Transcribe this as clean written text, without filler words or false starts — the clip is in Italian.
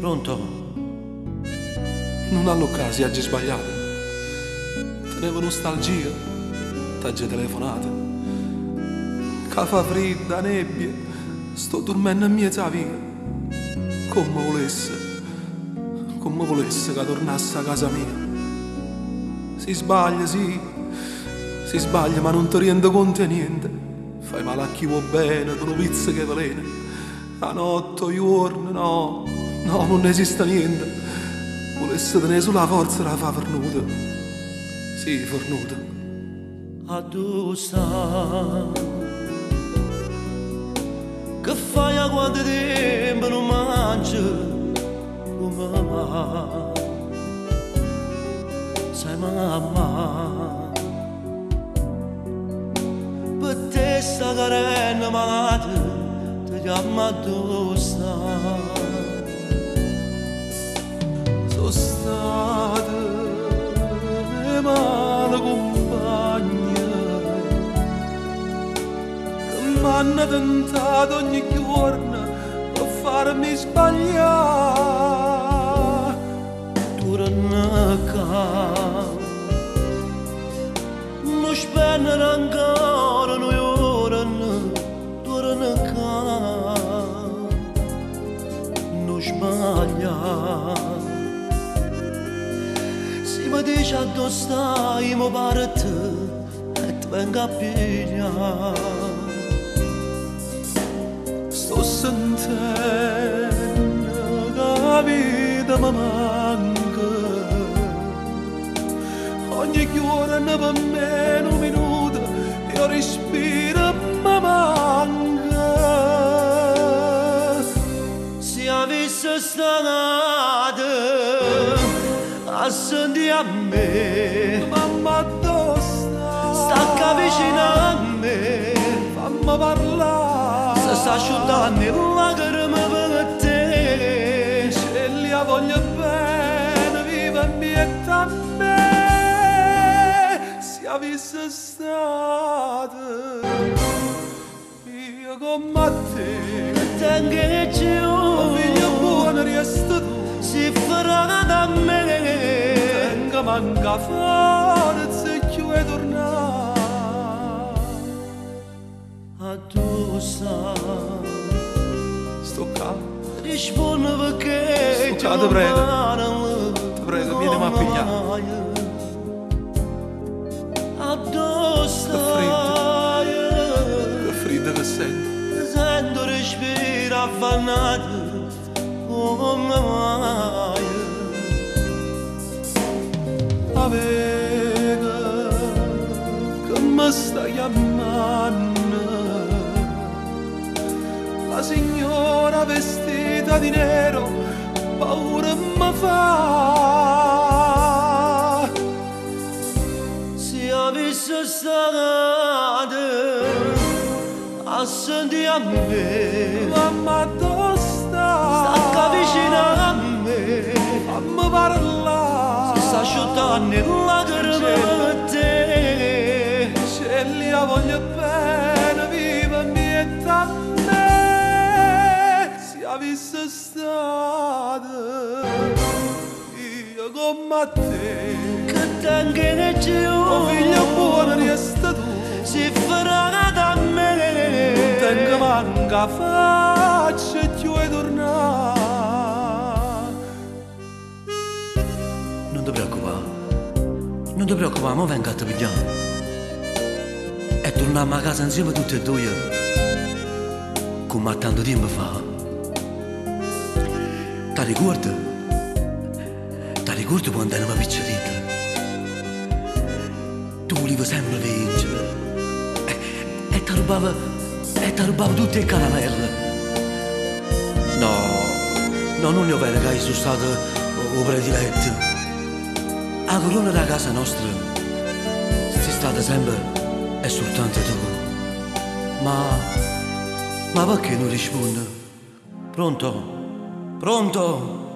Pronto? Non all'occasione oggi sbagliato. Tenevo nostalgia, t'aggi telefonata. Che fa fredda, nebbia, sto dormendo in mezzo a via. Come volesse che tornasse a casa mia. Si sbaglia, sì, si sbaglia, ma non ti rende conto di niente. Fai male a chi vuoi bene, tu non pizza che velena. A notte, a giorno, no, non esiste niente. Volesse tenere sulla forza la fa fornuta. Sì, fornuta. A tu sta, che fai a quanto tempo non mangi come va? Sai mamma, per te sta carena malata ti chiama a tu sta. Sono state male compagne che m'hanno tentato ogni giorno per farmi sbagliare. Torna qua, non spennere ancora noi ora, torna qua, non sbaglia. Se mi dici dove stai, mi pare te e ti vengo a pigliare. Sto sentendo che la vita mi manca. Ogni giorno per me un minuto io respiro e mi manca. Se avessi stata a sentire a me, Mamma dove sta? stacca vicino a me, Fammi parlare. se sta asciugando le lacrime per te. Se li voglio bene, viva mietta a me. Se avessi stato io come te, Tengo che un figlio giù, buono resta tu. si farà da me. Tenga manca forza e chi vuoi tornare. A tu sta, Sto qua, rispondi perché Sto qua, ti prego, vieni a pigliare. A tu sta, Che freddo che sento. sento respiro affannato come mai. La vega che mi sta chiamando, la signora vestita di nero, paura mi fa. Se avessi stato a sentire a me, Mamma dove sta? stacca vicino a me, Fammi parlare. sta asciugando le lacrime per te. Se li voglio bene, viva mietta a me. Se avessi stato io come te, Che tengo che un figlio giù, buono resta tu. si farà da me. Tengo manca faccia e ti vuoi tornare. Non ti preoccupare, mo vengo a te pigliare. E torniamo a casa insieme tutti e due, come a tanto tempo fa. Ti ricordi? Ti ricordi quando eravamo piccoliti? Tu volevi sempre vincere e ti rubavo tutte le caramelle. No, non è vero che hai sono stato o prediletto. La corona della casa nostra sei stata sempre e soltanto tu. Ma perché non rispondi? Pronto? Pronto?